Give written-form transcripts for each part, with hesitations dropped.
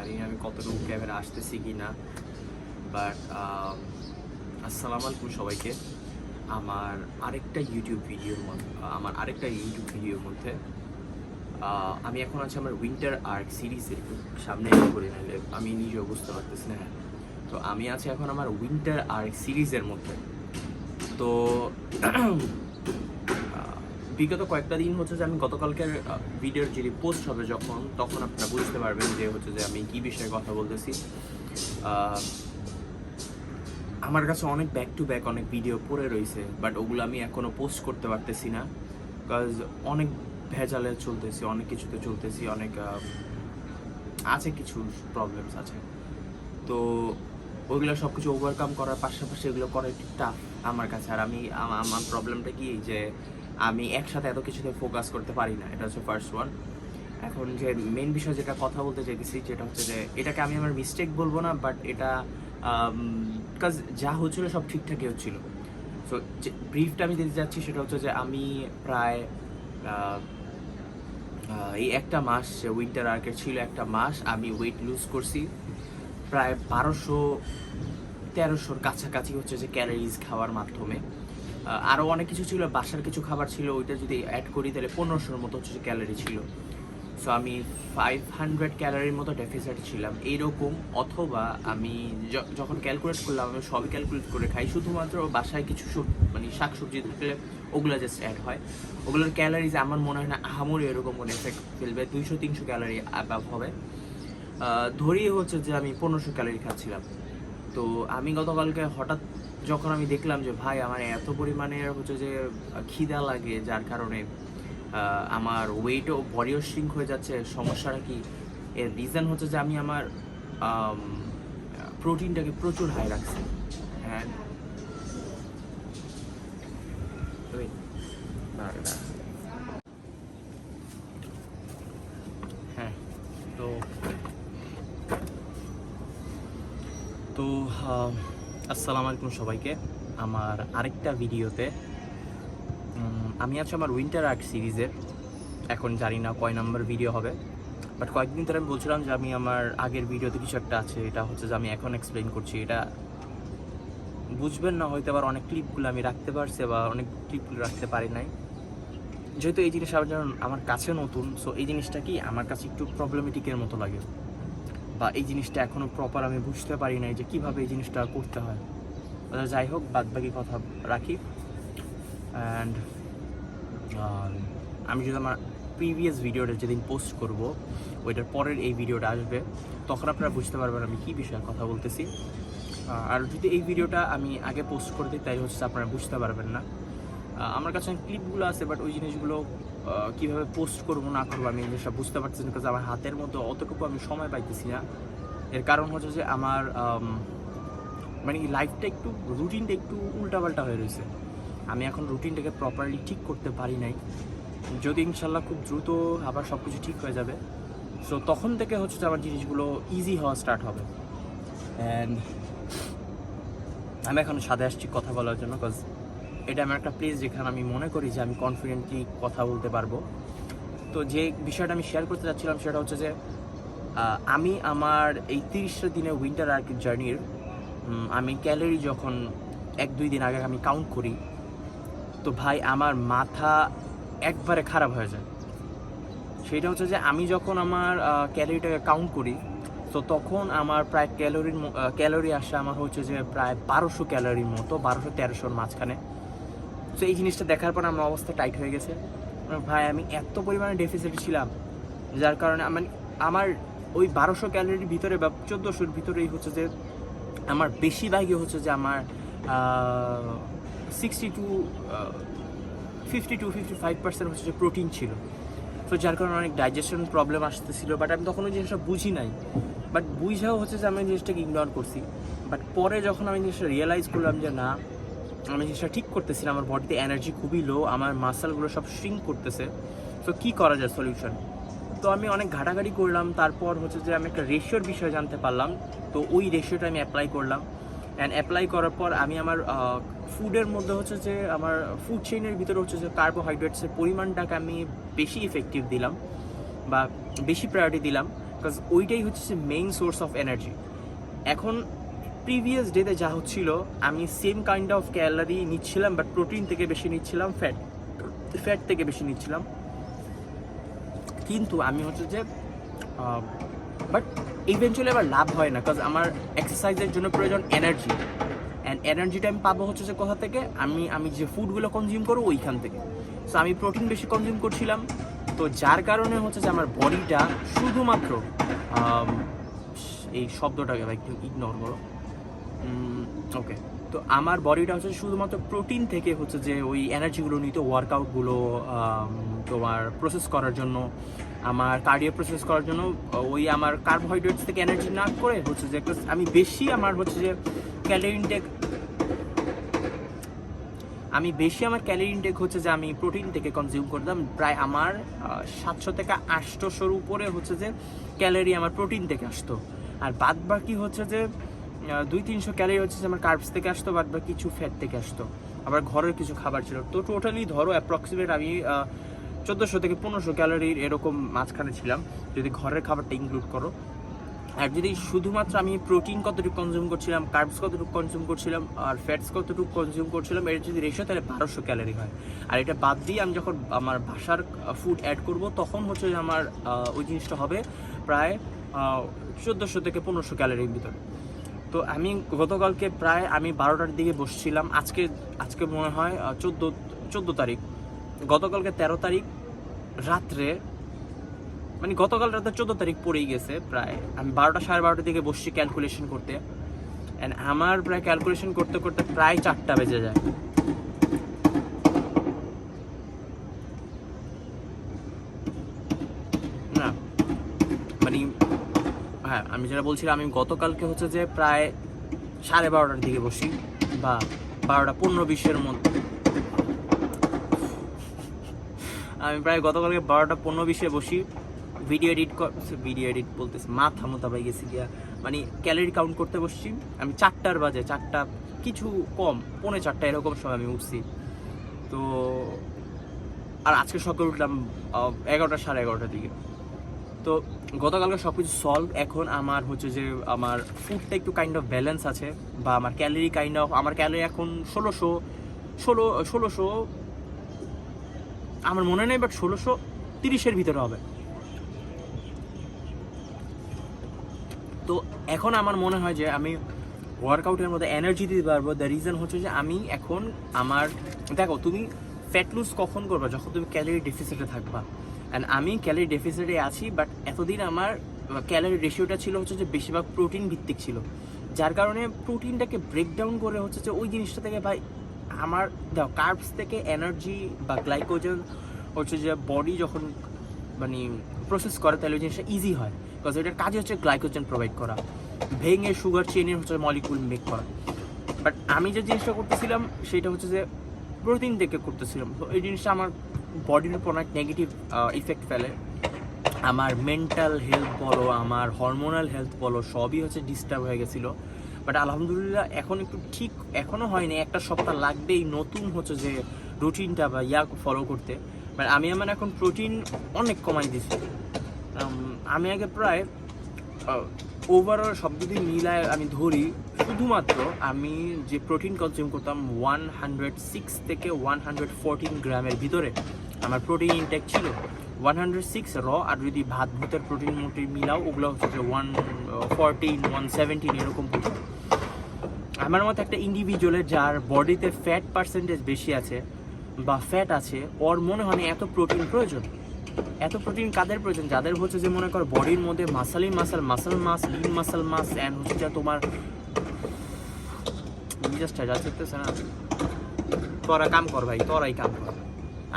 জানি না আমি কতটুকু ক্যামেরা আসতেছি কি না, বাট আসসালামু আলাইকুম সবাইকে। আমার আরেকটা ইউটিউব ভিডিওর মধ্যে আমি এখন আছি আমার উইন্টার আর্ক সিরিজের একটু সামনে করে নিলে আমি নিজেও বুঝতে পারতেছি না। তো আমি আছি এখন আমার উইন্টার আর্ক সিরিজের মধ্যে। তো বিগত কয়েকটা দিন হচ্ছে যে আমি গতকালকের ভিডিওর যে পোস্ট হবে তখন আপনারা বুঝতে পারবেন যে হচ্ছে যে আমি কী বিষয়ে কথা বলতেছি। আমার কাছে অনেক ব্যাক টু ব্যাক অনেক ভিডিও পড়ে রয়েছে, বাট ওগুলো আমি এখনও পোস্ট করতে পারতেছি না, বিকজ অনেক ভেজালে চলতেছি, অনেক কিছুতে চলতেছি, অনেক আছে কিছু প্রবলেমস আছে। তো ওইগুলো সব কিছু ওভারকাম করার পাশাপাশি এগুলো করা একটু টাফ আমার কাছে। আর আমার প্রবলেমটা কি যে আমি একসাথে এত কিছুতে ফোকাস করতে পারি না, এটা হচ্ছে ফার্স্ট ওয়ান। এখন যে মেন বিষয় যেটা কথা বলতে চাইতেছি যেটা হচ্ছে যে এটাকে আমি আমার মিস্টেক বলবো না, বাট এটা বিকজ যা হচ্ছিলো সব ঠিকঠাকই হচ্ছিলো। সো যে ব্রিফটা আমি দিতে যাচ্ছি সেটা হচ্ছে যে আমি প্রায় এই একটা মাস উইন্টার আর্কের ছিল, একটা মাস আমি ওয়েট লুজ করছি প্রায় 1200-1300 কাছাকাছি হচ্ছে যে ক্যালোরিজ খাওয়ার মাধ্যমে। আরও অনেক কিছু ছিল, বাসার কিছু খাবার ছিল, ওইটা যদি অ্যাড করি তাহলে 1500-র মতো হচ্ছে যে ক্যালোরি ছিল। সো আমি 500 ক্যালোরির মতো ডেফিসিট ছিলাম এইরকম। অথবা আমি যখন ক্যালকুলেট করলাম আমি সবই ক্যালকুলেট করে খাই, শুধুমাত্র বাসায় কিছু মানে শাকসবজি থাকলে ওগুলো জাস্ট অ্যাড হয়। ওগুলোর ক্যালোরিজ আমার মনে হয় না আহামরি এরকম কোনো এফেক্ট ফেলবে, 200-300 ক্যালোরি অ্যাবাভ হবে। ধরিয়ে হচ্ছে যে আমি 1500 ক্যালোরি খাচ্ছিলাম। তো আমি গতকালকে হঠাৎ যখন আমি দেখলাম যে ভাই আমার এত পরিমাণের হচ্ছে যে খিদা লাগে, যার কারণে আমার ওয়েটও বডিও শ্রিঙ্ক হয়ে যাচ্ছে, সমস্যাটা কি? এর রিজন হচ্ছে যে আমি আমার প্রোটিনটাকে প্রচুর হাই রাখছি। হ্যাঁ হ্যাঁ তো তো আসসালামু আলাইকুম সবাইকে। আমার আরেকটা ভিডিওতে আমি আছি আমার উইন্টার আর্ট সিরিজের। এখন জানি না কয় নাম্বার ভিডিও হবে, বাট কয়েকদিন ধরে আমি বলছিলাম যে আমি আমার আগের ভিডিওতে কিছু একটা আছে, এটা হচ্ছে যে আমি এখন এক্সপ্লেন করছি। এটা বুঝবেন না হয়তো, আবার অনেক ক্লিপগুলো আমি রাখতে পারছি বা অনেক ক্লিপগুলো রাখতে পারি নাই, যেহেতু এই জিনিসটা আমার কাছে নতুন। সো এই জিনিসটা কি আমার কাছে একটু প্রবলেমেটিকের মতো লাগে, বা এই জিনিসটা এখনও প্রপার আমি বুঝতে পারি নাই যে কীভাবে এই জিনিসটা করতে হয়। যাই হোক, বাদবাকি কথা রাখি। অ্যান্ড আমি যদি আমার প্রিভিয়াস ভিডিওটা যেদিন পোস্ট করব ওইটার পরের এই ভিডিওটা আসবে, তখন আপনারা বুঝতে পারবেন আমি কী বিষয়ে কথা বলতেছি। আর যদি এই ভিডিওটা আমি আগে পোস্ট করে দিই তাই হচ্ছে আপনারা বুঝতে পারবেন না। আমার কাছে ক্লিপগুলো আছে, বাট ওই জিনিসগুলো কীভাবে পোস্ট করবো না করবো আমি জিনিসটা বুঝতে পারতেছি না, কারণ আমার হাতের মধ্যে অতটুকু আমি সময় পাইতেছি না। এর কারণ হচ্ছে যে আমার মানে লাইফটা একটু রুটিনটা একটু উল্টাপাল্টা হয়ে রয়েছে। আমি এখন রুটিনটাকে প্রপারলি ঠিক করতে পারি নাই। যদি ইনশাল্লাহ খুব দ্রুত আবার সব কিছু ঠিক হয়ে যাবে, সো তখন থেকে হচ্ছে যে আমার জিনিসগুলো ইজি হওয়া স্টার্ট হবে। অ্যান্ড আমি এখন সাথে আসছি কথা বলার জন্য, বিকজ এটা আমার একটা প্লেস যেখানে আমি মনে করি যে আমি কনফিডেন্টলি কথা বলতে পারবো। তো যে বিষয়টা আমি শেয়ার করতে চাচ্ছিলাম সেটা হচ্ছে যে আমি আমার এই 30টা দিনের উইন্টার আর্ক জার্নির আমি ক্যালোরি যখন 1-2 দিন আগে আমি কাউন্ট করি, তো ভাই আমার মাথা একবারে খারাপ হয়ে যায়। সেটা হচ্ছে যে আমি যখন আমার ক্যালোরিটাকে কাউন্ট করি, তো তখন আমার প্রায় ক্যালোরি আসে আমার হচ্ছে যে প্রায় 1200 ক্যালোরির মতো, 1200-1300-র মাঝখানে। তো এই জিনিসটা দেখার পর আমার অবস্থা টাইট হয়ে গেছে। ভাই আমি এত পরিমাণে ডেফিসিটে ছিলাম, যার কারণে আমার ওই 1200 ক্যালোরির ভিতরে বা 1400-র ভিতরেই হচ্ছে যে আমার বেশিরভাগই হচ্ছে যে আমার 50-55% হচ্ছে যে প্রোটিন ছিল। তো যার কারণে অনেক ডাইজেশন প্রবলেম আসতেছিল, বাট আমি তখন ওই জিনিসটা বুঝি নাই। বাট বুঝাও হচ্ছে যে আমি জিনিসটাকে ইগনোর করছি। বাট পরে যখন আমি জিনিসটা রিয়েলাইজ করলাম যে না, আমি জিনিসটা ঠিক করতেছি না, আমার বডিতে এনার্জি খুবই লো, আমার মাসেলগুলো সব শ্রিঙ্ক করতেছে। তো কী করা যায় সলিউশন? তো আমি অনেক ঘাটাঘাটি করলাম, তারপর হচ্ছে যে আমি একটা রেশিওর বিষয় জানতে পারলাম। তো ওই রেশিওটা আমি অ্যাপ্লাই করলাম। অ্যান্ড অ্যাপ্লাই করার পর আমি আমার ফুডের মধ্যে হচ্ছে যে আমার ফুড চেইনের ভিতরে হচ্ছে যে কার্বোহাইড্রেটসের পরিমাণটাকে আমি বেশি ইফেক্টিভ দিলাম বা বেশি প্রায়োরিটি দিলাম। বিকজ ওইটাই হচ্ছে মেইন সোর্স অফ এনার্জি। এখন প্রিভিয়াস ডেতে যা হচ্ছিল, আমি সেম কাইন্ড অফ ক্যালারি নিচ্ছিলাম, বাট প্রোটিন থেকে বেশি নিচ্ছিলাম, ফ্যাট থেকে বেশি নিচ্ছিলাম। কিন্তু আমি হচ্ছে যে বাট ইভেনচুয়ালি আবার লাভ হয় না, বিকজ আমার এক্সারসাইজের জন্য প্রয়োজন এনার্জি, অ্যান্ড এনার্জিটা আমি পাবো হচ্ছে যে কোথা থেকে, আমি যে ফুডগুলো কনজিউম করবো ওইখান থেকে। সো আমি প্রোটিন বেশি কনজিউম করছিলাম, তো যার কারণে হচ্ছে যে আমার বডিটা শুধুমাত্র এই শব্দটাকে একটু ইগনোর করো, ওকে। তো আমার বডিটা হচ্ছে শুধুমাত্র প্রোটিন থেকে হচ্ছে যে ওই এনার্জিগুলো নিত ওয়ার্কআউটগুলো তোমার প্রসেস করার জন্য, আমার কার্ডিও প্রসেস করার জন্য। ওই আমার কার্বোহাইড্রেটস থেকে এনার্জি না করে হচ্ছে যে আমি বেশি আমার হচ্ছে যে ক্যালোরি ইনটেক হচ্ছে যে আমি প্রোটিন থেকে কনজিউম করতাম। প্রায় আমার 700 থেকে 800 উপরে হচ্ছে যে ক্যালোরি আমার প্রোটিন থেকে আসতো, আর বাদ বাকি হচ্ছে যে 200-300 ক্যালোরি হচ্ছে যে আমার কার্বস থেকে আসতো, বাদ বাকি কিছু ফ্যাট থেকে আসতো, আবার ঘরের কিছু খাবার ছিল। তো টোটালি ধরো অ্যাপ্রক্সিমেট আমি 1400 থেকে 1500 ক্যালোরির এরকম মাঝখানে ছিলাম, যদি ঘরের খাবারটা ইনক্লুড করো। আর যদি শুধুমাত্র আমি প্রোটিন কতটুকু কনজিউম করছিলাম, কার্বস কতটুকু কনজিউম করছিলাম, আর ফ্যাটস কতটুকু কনজিউম করছিলাম, এর যদি রেশিও, তাহলে 1200 ক্যালোরি হয়। আর এটা বাদ দিয়ে আমি যখন আমার বাসার ফুড অ্যাড করব, তখন হচ্ছে আমার ওই জিনিসটা হবে প্রায় 1400 থেকে 1500 ক্যালোরির ভিতরে। তো আমি গতকালকে প্রায় আমি 12টার দিকে বসছিলাম, আজকে মনে হয় 14 তারিখ, গতকালকে 13 তারিখ রাত্রে, মানে গতকাল রাতে 14 তারিখ পড়েই গেছে, প্রায় আমি 12টা সাড়ে 12টার দিকে বসছি ক্যালকুলেশন করতে, অ্যান্ড আমার প্রায় ক্যালকুলেশন করতে করতে প্রায় 4টা বেজে যায়। না মানে হ্যাঁ, আমি যেটা বলছিলাম, আমি গতকালকে হচ্ছে যে প্রায় 12:30টার দিকে বসি, বা 12টা 15-20-এর মধ্যে। আমি প্রায় গতকালকে 12টা 15-20-এ বসি, ভিডিও এডিট বলতেছি, মাথা পাই গেছি গিয়া, মানে ক্যালোরি কাউন্ট করতে বসছি। আমি 4টার বাজে, 4টা কিছু কম, 3:45 এরকম সময় আমি উঠছি। তো আর আজকে সকালে উঠলাম 11টা সাড়ে 11টার দিকে। তো গতকালকে সব কিছু সলভ। এখন আমার হচ্ছে যে আমার ফুডটা একটু কাইন্ড অফ ব্যালেন্স আছে, বা আমার ক্যালোরি আমার ক্যালোরি এখন 1600 আমার মনে নেই, বাট 1630-এর ভিতরে হবে। তো এখন আমার মনে হয় যে আমি ওয়ার্কআউটের মধ্যে এনার্জি দিতে পারবো। দ্য রিজন হচ্ছে যে আমি এখন দেখো, তুমি ফ্যাট লুজ কখন করবা, যখন তুমি ক্যালোরি ডেফিসিটে থাকবা। অ্যান্ড আমি ক্যালোরি ডেফিসিটে আছি, বাট এতদিন আমার ক্যালোরি রেশিওটা ছিল হচ্ছে যে বেশিরভাগ প্রোটিন ভিত্তিক ছিল, যার কারণে প্রোটিনটাকে ব্রেকডাউন করে হচ্ছে যে ওই জিনিসটা থেকে ভাই আমার দেখো কার্বস থেকে এনার্জি বা গ্লাইকোজেন হচ্ছে যে বডি যখন মানে প্রসেস করে, তাহলে ওই জিনিসটা ইজি হয়, বিকজ এটার কাজ হচ্ছে গ্লাইকোজেন প্রোভাইড করা, ভেঙে সুগার চেনের হচ্ছে মলিকুল মেক করা। বাট আমি যে জিনিসটা করতেছিলাম সেটা হচ্ছে যে প্রোটিন থেকে করতেছিলাম। তো এই জিনিসটা আমার বডির উপর অনেক নেগেটিভ ইফেক্ট ফেলে। আমার মেন্টাল হেলথ বলো, আমার হরমোনাল হেলথ বলো, সবই হচ্ছে ডিস্টার্ব হয়ে গেছিলো। বাট আলহামদুলিল্লাহ এখন একটু ঠিক, এখনও হয়নি, একটা সপ্তাহ লাগবেই নতুন হচ্ছে যে রুটিনটা বা ফলো করতে। বাট আমি আমার এখন প্রোটিন অনেক কমাই দিচ্ছি। আমি আগে প্রায় ওভারঅল সব যদি মিলায় আমি ধরি, শুধুমাত্র আমি যে প্রোটিন কনজিউম করতাম 106 থেকে 114 গ্রামের ভিতরে আমার প্রোটিন ইনটেক ছিল। 106 র, আর যদি ভাত ভুতের প্রোটিন মিলাও ওগুলো হচ্ছে যে 114 117 এরকম পড়তো। আমার মতো একটা ইন্ডিভিজুয়ালের যার বডিতে ফ্যাট পার্সেন্টেজ বেশি আছে বা ফ্যাট আছে, ওর মনে হয় এত প্রোটিন প্রয়োজন। এত প্রোটিন কাদের প্রয়োজন? যাদের হচ্ছে যে মনে করো বডির মধ্যে muscle mass, lean muscle mass, and হচ্ছে যে তোমার মিজাজটা যা চলতেছে না, তোরা কাম কর ভাই, তোরাই কাম কর।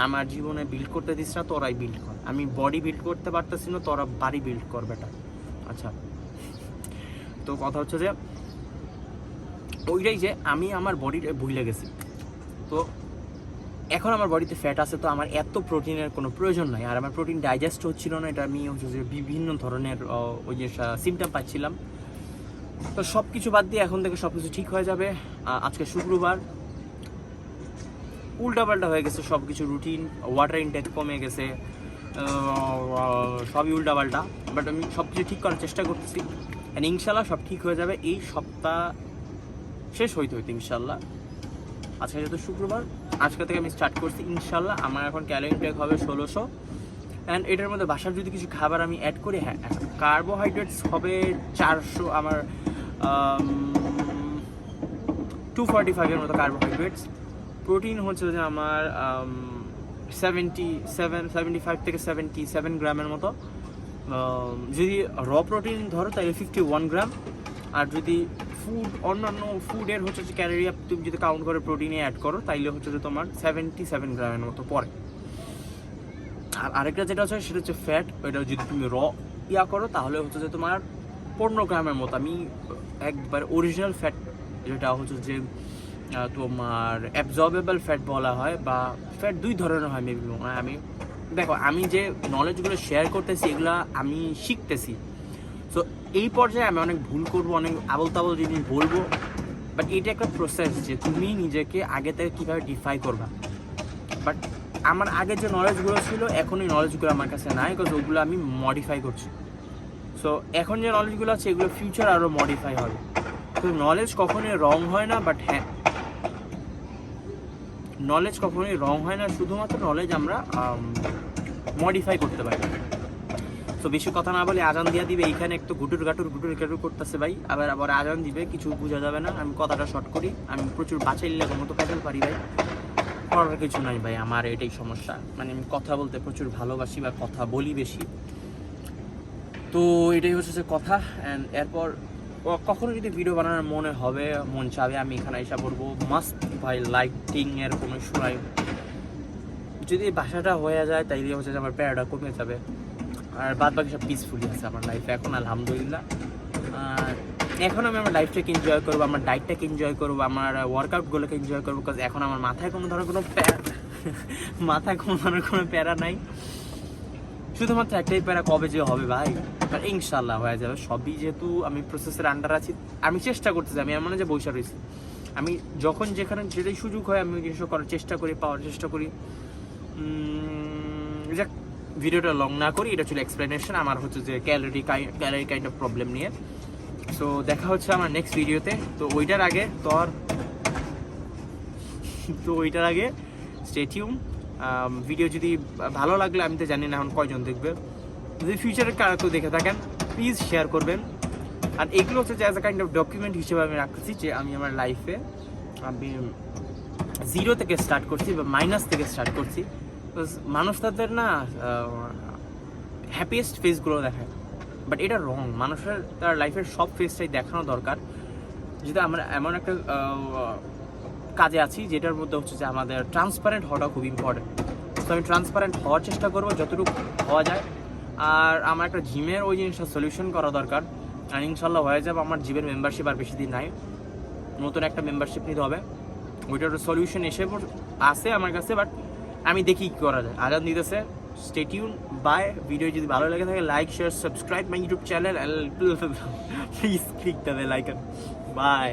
আমার জীবনে বিল্ড করতে দিস না, তোরাই বিল্ড কর। আমি বডি বিল্ড করতে পারতেছি না, তোরা বাড়ি বিল্ড কর বেটা। আচ্ছা, তো কথা হচ্ছে যে ওইটাই যে আমি আমার বডিটা ভুলে গেছি। তো এখন আমার বডিতে ফ্যাট আছে, তো আমার এত প্রোটিনের কোনো প্রয়োজন নাই। আর আমার প্রোটিন ডাইজেস্ট হচ্ছিল না, এটা আমি হচ্ছে যে বিভিন্ন ধরনের ওই যে সিমটম পাচ্ছিলাম। তো সব কিছু বাদ দিয়ে এখন থেকে সব কিছু ঠিক হয়ে যাবে। আজকে শুক্রবার, উল্টাপাল্টা হয়ে গেছে সব কিছু, রুটিন, ওয়াটার ইনটেক কমে গেছে, সবই উল্টাপাল্টা। বাট আমি সব কিছু ঠিক করার চেষ্টা করতেছি, অ্যান্ড ইনশাল্লাহ সব ঠিক হয়ে যাবে এই সপ্তাহ শেষ হইতে ইনশাল্লাহ। আজকে যেহেতু শুক্রবার, আজকে থেকে আমি স্টার্ট করছি ইনশাল্লাহ। আমার এখন ক্যালোরি ইনটেক হবে 1600, অ্যান্ড এটার মধ্যে বাসার যদি কিছু খাবার আমি অ্যাড করি, হ্যাঁ এখন কার্বোহাইড্রেটস হবে 400, আমার 245-এর মতো কার্বোহাইড্রেটস। প্রোটিন হচ্ছে যে আমার 75 থেকে 77 গ্রামের মতো। যদি র প্রোটিন ধরো তাহলে 51 গ্রাম, আর যদি অন্যান্য ফুডের হচ্ছে যে ক্যালোরি তুমি যদি কাউন্ট করে প্রোটিনে অ্যাড করো তাইলে হচ্ছে যে তোমার 77 গ্রামের মতো পড়ে। আর আরেকটা যেটা হচ্ছে সেটা হচ্ছে ফ্যাট, ওইটা যদি তুমি র করো তাহলে হচ্ছে যে তোমার 15 গ্রামের মতো। আমি একবার অরিজিনাল ফ্যাট যেটা হচ্ছে যে তোমার অ্যাবজর্বেবল ফ্যাট বলা হয়, বা ফ্যাট দুই ধরনের হয় মেবি। আমি দেখো, আমি যে নলেজগুলো শেয়ার করতেছি এগুলো আমি শিখতেছি, সো এই পর্যায়ে আমি অনেক ভুল করবো, অনেক আবল তাবল জিনিস বলবো, বাট এটা একটা প্রসেস যে তুমি নিজেকে আগে থেকে কীভাবে ডিফাই করবা। বাট আমার আগে যে নলেজগুলো ছিল এখন এই নলেজগুলো আমার কাছে নাই, বিকজ ওগুলো আমি মডিফাই করছি। সো এখন যে নলেজগুলো আছে এগুলো ফিউচার আরও মডিফাই হবে। তো নলেজ কখনোই রং হয় না, বাট হ্যাঁ নলেজ কখনোই রং হয় না, শুধুমাত্র নলেজ আমরা মডিফাই করতে পারি। তো বেশি কথা না বলে আজান দিয়া দিবে, এইখানে একটু গুটুর গাটুর করতেছে ভাই, আবার আজান দিবে, কিছু বোঝা যাবে না। আমি কথাটা শর্ট করি, আমি প্রচুর বাঁচাই লাগার মতো প্যাডেল পারি ভাই, করার কিছু নাই ভাই, আমার এটাই সমস্যা। মানে আমি কথা বলতে প্রচুর ভালোবাসি বা কথা বলি বেশি, তো এটাই হচ্ছে যে কথা। অ্যান্ড এরপর কখনো যদি ভিডিও বানানোর মন চাবে আমি এখানে এসে পড়বো মাস্ট ভাই। লাইটিংয়ের কোনো ইস্যু নাই, যদি বাসাটা হয়ে যায় তাইলে হচ্ছে যে আমার প্যারাটা কমে যাবে, আর বাদ বাকি সব পিসফুলি আছে আমার লাইফে এখন আলহামদুলিল্লাহ। এখন আমি আমার লাইফটাকে এনজয় করবো, আমার ডায়েটটাকে এনজয় করবো, আমার ওয়ার্কআউটগুলোকে এনজয় করবো, বিকজ এখন আমার মাথায় কোনো ধরনের কোনো প্যারা নাই। শুধুমাত্র একটাই প্যারা, কবে যে হবে ভাই, আর ইনশাল্লাহ হয়ে যাবে সবই। যেহেতু আমি প্রসেসের আন্ডার আছি, আমি চেষ্টা করতেছি, আমি এমন যে বৈশা রয়েছি, আমি যখন যেখানে যেটাই সুযোগ হয় আমি ওই জিনিসটা করার চেষ্টা করি, পাওয়ার চেষ্টা করি। যাক, ভিডিওটা লং না করি, এটা ছিল এক্সপ্লেনেশন আমার হচ্ছে যে ক্যালোরি কাইন্ড অফ প্রবলেম নিয়ে। সো দেখা হচ্ছে আমার নেক্সট ভিডিওতে। তো ওইটার আগে স্টে টিউন। ভিডিও যদি ভালো লাগলে, আমি তো জানি না এখন কয়জন দেখবে, যদি ফিউচারের কারো কেউ দেখে থাকেন প্লিজ শেয়ার করবেন। আর এগুলো হচ্ছে যে as a kind of document হিসেবে আমি রাখতেছি যে আমি আমার লাইফে আমি 0 থেকে স্টার্ট করছি বা মাইনাস থেকে স্টার্ট করছি। মানুষ তাদের না হ্যাপিয়েস্ট ফেসগুলো দেখায়, বাট এটা রং। মানুষের তার লাইফের সব ফেসটাই দেখানো দরকার। যেটা আমরা এমন একটা কাজে আছি যেটার মধ্যে হচ্ছে যে আমাদের ট্রান্সপারেন্ট হওয়াটা খুব ইম্পর্টেন্ট। তো আমি ট্রান্সপারেন্ট হওয়ার চেষ্টা করবো যতটুকু হওয়া যায়। আর আমার একটা জিমের ওই জিনিসটা সলিউশন করা দরকার, আর ইনশাল্লাহ হয়ে যাবে। আমার জিমের মেম্বারশিপ আর বেশি দিন নাই, নতুন একটা মেম্বারশিপ নিতে হবে। ওইটার সলিউশন আসে আমার কাছে, বাট আমি দেখি কী করা যায়। আজান দিতেছে, স্টে টিউন, বাই। ভিডিও যদি ভালো লেগে থাকে like share subscribe my YouTube channel, please click the bell icon. By.